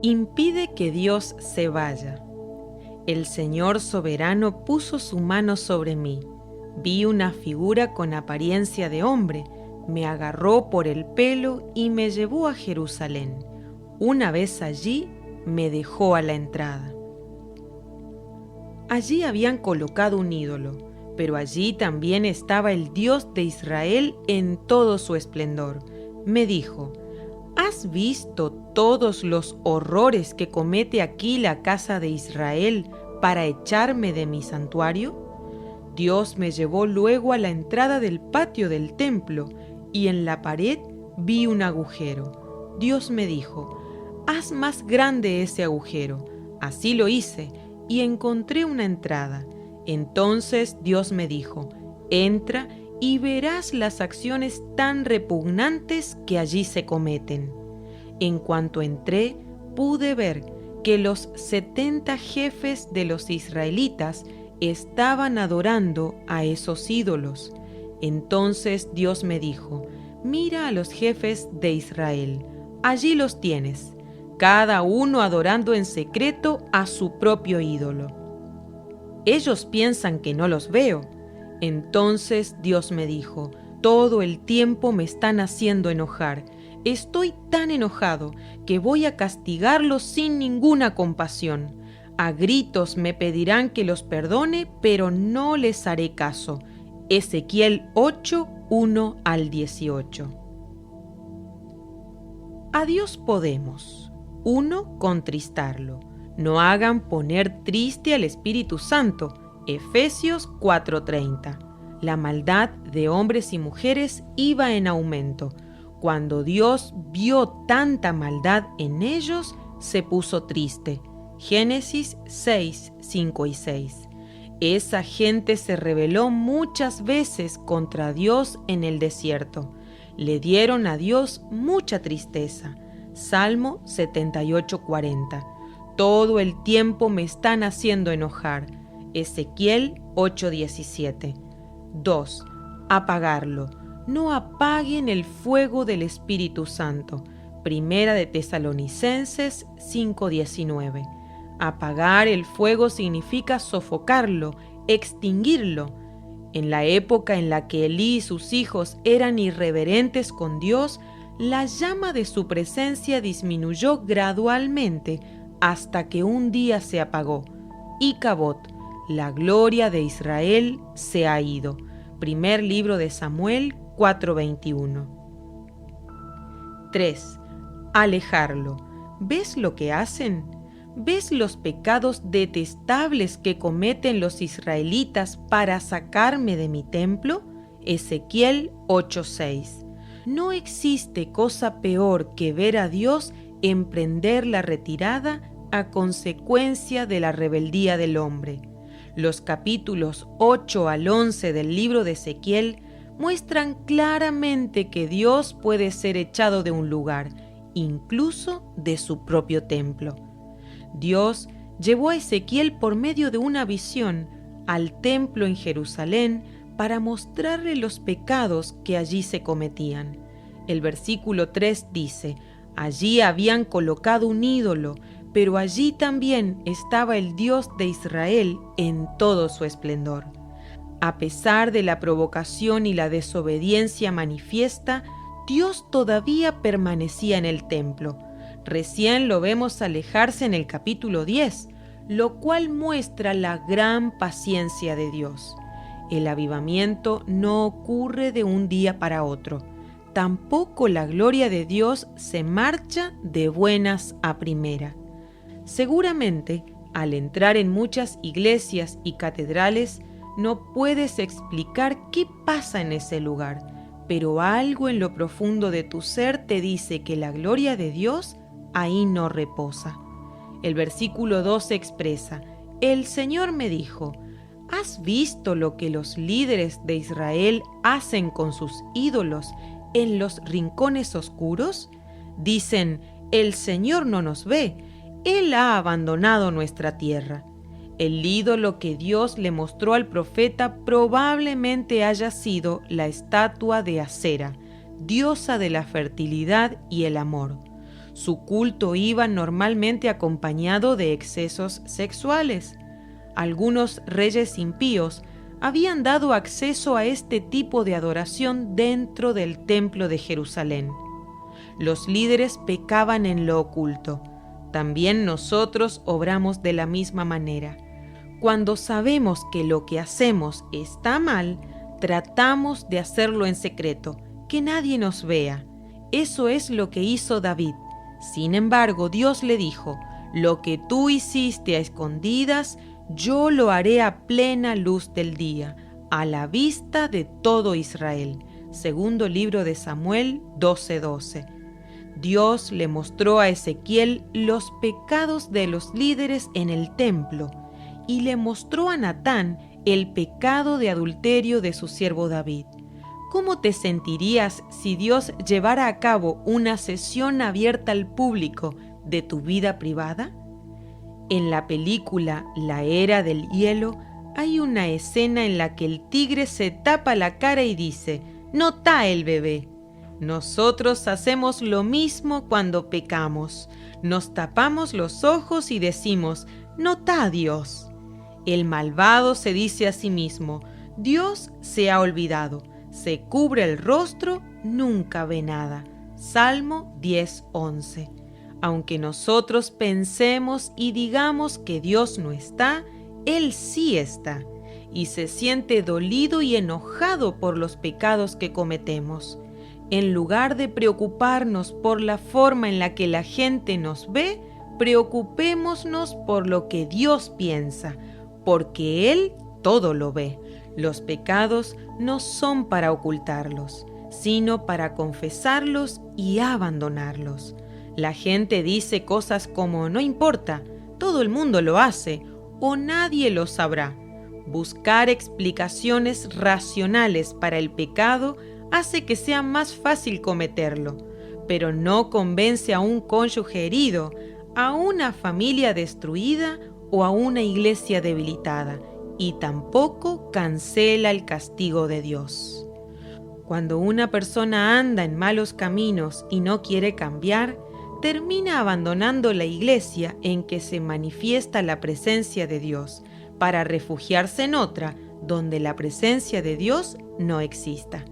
impide que Dios se vaya. El Señor soberano puso su mano sobre mí. Vi una figura con apariencia de hombre, me agarró por el pelo y me llevó a Jerusalén. Una vez allí, me dejó a la entrada. Allí habían colocado un ídolo, pero allí también estaba el Dios de Israel en todo su esplendor. Me dijo: ¿has visto todos los horrores que comete aquí la casa de Israel para echarme de mi santuario? Dios me llevó luego a la entrada del patio del templo, y en la pared vi un agujero. Dios me dijo: haz más grande ese agujero. Así lo hice, y encontré una entrada. Entonces Dios me dijo: entra y verás las acciones tan repugnantes que allí se cometen. En cuanto entré, pude ver que los 70 jefes de los israelitas estaban adorando a esos ídolos. Entonces Dios me dijo: mira a los jefes de Israel, allí los tienes, cada uno adorando en secreto a su propio ídolo. Ellos piensan que no los veo. Entonces Dios me dijo: todo el tiempo me están haciendo enojar. Estoy tan enojado que voy a castigarlos sin ninguna compasión. A gritos me pedirán que los perdone, pero no les haré caso. Ezequiel 8, 1 al 18. A Dios podemos, 1, contristarlo. No hagan poner triste al Espíritu Santo. Efesios 4:30. La maldad de hombres y mujeres iba en aumento. Cuando Dios vio tanta maldad en ellos, se puso triste. Génesis 6, 5 y 6. Esa gente se rebeló muchas veces contra Dios en el desierto. Le dieron a Dios mucha tristeza. Salmo 78:40. Todo el tiempo me están haciendo enojar. Ezequiel 8:17. 2. Apagarlo. No apaguen el fuego del Espíritu Santo. Primera de Tesalonicenses 5:19. Apagar el fuego significa sofocarlo, extinguirlo. En la época en la que Elí y sus hijos eran irreverentes con Dios, la llama de su presencia disminuyó gradualmente hasta que un día se apagó. Icabod, la gloria de Israel se ha ido. Primer libro de Samuel 4:21. 3. Alejarlo. ¿Ves lo que hacen? ¿Ves los pecados detestables que cometen los israelitas para sacarme de mi templo? Ezequiel 8:6. No existe cosa peor que ver a Dios emprender la retirada a consecuencia de la rebeldía del hombre. Los capítulos 8 al 11 del libro de Ezequiel muestran claramente que Dios puede ser echado de un lugar, incluso de su propio templo. Dios llevó a Ezequiel por medio de una visión al templo en Jerusalén para mostrarle los pecados que allí se cometían. El versículo 3 dice: allí habían colocado un ídolo, pero allí también estaba el Dios de Israel en todo su esplendor. A pesar de la provocación y la desobediencia manifiesta, Dios todavía permanecía en el templo. Recién lo vemos alejarse en el capítulo 10, lo cual muestra la gran paciencia de Dios. El avivamiento no ocurre de un día para otro. Tampoco la gloria de Dios se marcha de buenas a primera. Seguramente, al entrar en muchas iglesias y catedrales, no puedes explicar qué pasa en ese lugar, pero algo en lo profundo de tu ser te dice que la gloria de Dios ahí no reposa. El versículo 2 expresa: el Señor me dijo: ¿has visto lo que los líderes de Israel hacen con sus ídolos en los rincones oscuros? Dicen: el Señor no nos ve, Él ha abandonado nuestra tierra. El ídolo que Dios le mostró al profeta probablemente haya sido la estatua de Acera, diosa de la fertilidad y el amor. Su culto iba normalmente acompañado de excesos sexuales. Algunos reyes impíos habían dado acceso a este tipo de adoración dentro del templo de Jerusalén. Los líderes pecaban en lo oculto. También nosotros obramos de la misma manera. Cuando sabemos que lo que hacemos está mal, tratamos de hacerlo en secreto, que nadie nos vea. Eso es lo que hizo David. Sin embargo, Dios le dijo: lo que tú hiciste a escondidas, yo lo haré a plena luz del día, a la vista de todo Israel. Segundo libro de Samuel 12:12. Dios le mostró a Ezequiel los pecados de los líderes en el templo y le mostró a Natán el pecado de adulterio de su siervo David. ¿Cómo te sentirías si Dios llevara a cabo una sesión abierta al público de tu vida privada? En la película La Era del Hielo hay una escena en la que el tigre se tapa la cara y dice: «No está el bebé». Nosotros hacemos lo mismo cuando pecamos. Nos tapamos los ojos y decimos: «No está Dios». El malvado se dice a sí mismo: «Dios se ha olvidado». Se cubre el rostro, nunca ve nada. Salmo 10:11. Aunque nosotros pensemos y digamos que Dios no está, Él sí está, y se siente dolido y enojado por los pecados que cometemos. En lugar de preocuparnos por la forma en la que la gente nos ve, preocupémonos por lo que Dios piensa, porque Él todo lo ve. Los pecados no son para ocultarlos, sino para confesarlos y abandonarlos. La gente dice cosas como: «No importa, todo el mundo lo hace», o «nadie lo sabrá». Buscar explicaciones racionales para el pecado hace que sea más fácil cometerlo, pero no convence a un cónyuge herido, a una familia destruida o a una iglesia debilitada, y tampoco cancela el castigo de Dios. Cuando una persona anda en malos caminos y no quiere cambiar, termina abandonando la iglesia en que se manifiesta la presencia de Dios, para refugiarse en otra donde la presencia de Dios no exista.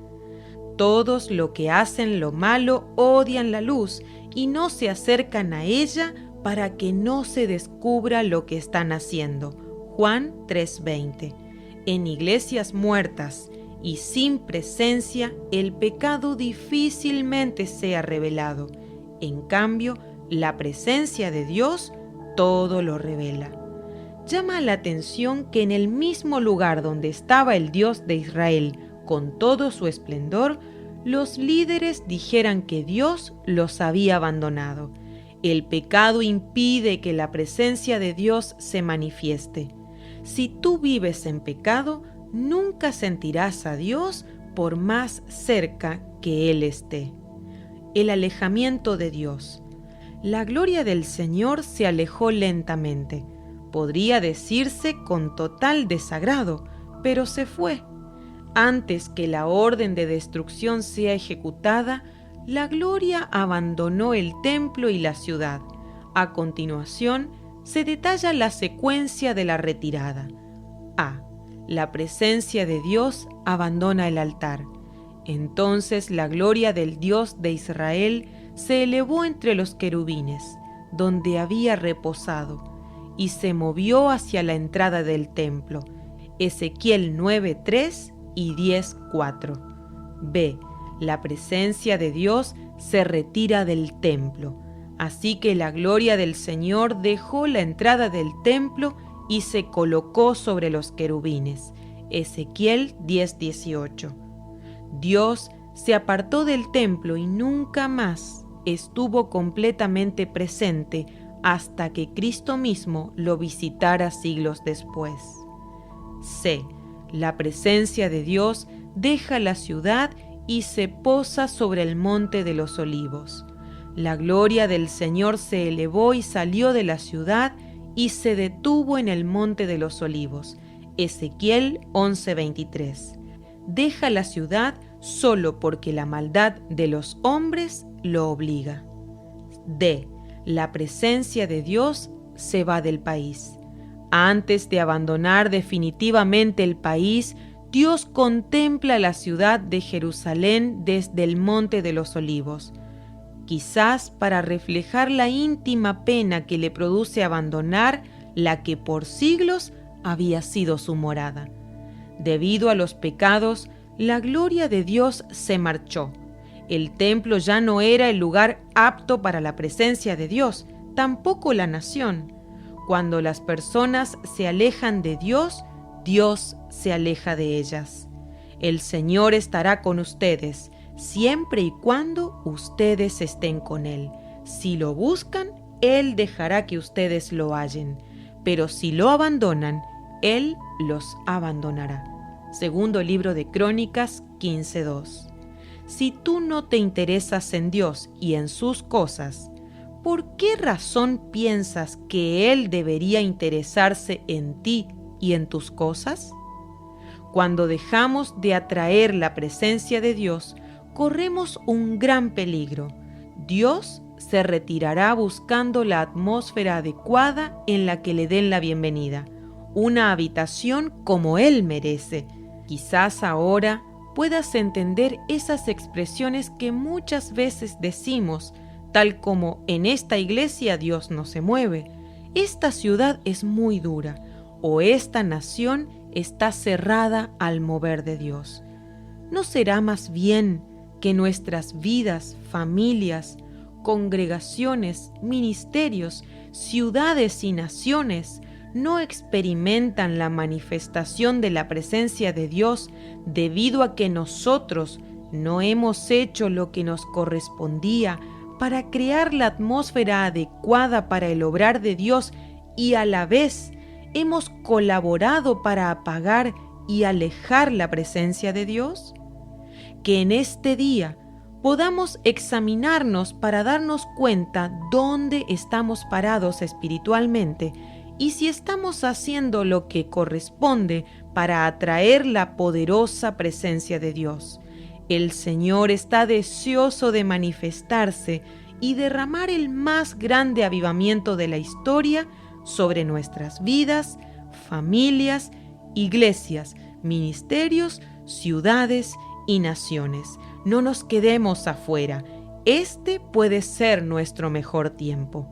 Todos los que hacen lo malo odian la luz y no se acercan a ella para que no se descubra lo que están haciendo. Juan 3:20. En iglesias muertas y sin presencia, el pecado difícilmente sea revelado. En cambio, la presencia de Dios todo lo revela. Llama la atención que en el mismo lugar donde estaba el Dios de Israel con todo su esplendor, los líderes dijeran que Dios los había abandonado. El pecado impide que la presencia de Dios se manifieste. Si tú vives en pecado, nunca sentirás a Dios por más cerca que Él esté. El alejamiento de Dios. La gloria del Señor se alejó lentamente. Podría decirse con total desagrado, pero se fue. Antes que la orden de destrucción sea ejecutada, la gloria abandonó el templo y la ciudad. A continuación, se detalla la secuencia de la retirada. A. La presencia de Dios abandona el altar. Entonces la gloria del Dios de Israel se elevó entre los querubines, donde había reposado, y se movió hacia la entrada del templo. Ezequiel 9:3 y 10:4. B. La presencia de Dios se retira del templo. Así que la gloria del Señor dejó la entrada del templo y se colocó sobre los querubines. Ezequiel 10:18. Dios se apartó del templo y nunca más estuvo completamente presente hasta que Cristo mismo lo visitara siglos después. C. La presencia de Dios deja la ciudad y se posa sobre el monte de los olivos. La gloria del Señor se elevó y salió de la ciudad y se detuvo en el monte de los olivos. Ezequiel 11:23. Deja la ciudad solo porque la maldad de los hombres lo obliga. D. La presencia de Dios se va del país. Antes de abandonar definitivamente el país, Dios contempla la ciudad de Jerusalén desde el Monte de los Olivos, quizás para reflejar la íntima pena que le produce abandonar la que por siglos había sido su morada. Debido a los pecados, la gloria de Dios se marchó. El templo ya no era el lugar apto para la presencia de Dios, tampoco la nación. Cuando las personas se alejan de Dios, Dios se aleja de ellas. El Señor estará con ustedes, siempre y cuando ustedes estén con Él. Si lo buscan, Él dejará que ustedes lo hallen, pero si lo abandonan, Él los abandonará. Segundo libro de Crónicas 15:2. Si tú no te interesas en Dios y en sus cosas, ¿por qué razón piensas que Él debería interesarse en ti y en tus cosas? Cuando dejamos de atraer la presencia de Dios, corremos un gran peligro. Dios se retirará buscando la atmósfera adecuada en la que le den la bienvenida, una habitación como Él merece. Quizás ahora puedas entender esas expresiones que muchas veces decimos, tal como en esta iglesia Dios no se mueve, esta ciudad es muy dura, o esta nación está cerrada al mover de Dios. ¿No será más bien que nuestras vidas, familias, congregaciones, ministerios, ciudades y naciones no experimentan la manifestación de la presencia de Dios debido a que nosotros no hemos hecho lo que nos correspondía para crear la atmósfera adecuada para el obrar de Dios y a la vez hemos colaborado para apagar y alejar la presencia de Dios? Que en este día podamos examinarnos para darnos cuenta dónde estamos parados espiritualmente y si estamos haciendo lo que corresponde para atraer la poderosa presencia de Dios. El Señor está deseoso de manifestarse y derramar el más grande avivamiento de la historia sobre nuestras vidas, familias, iglesias, ministerios, ciudades y naciones. No nos quedemos afuera. Este puede ser nuestro mejor tiempo.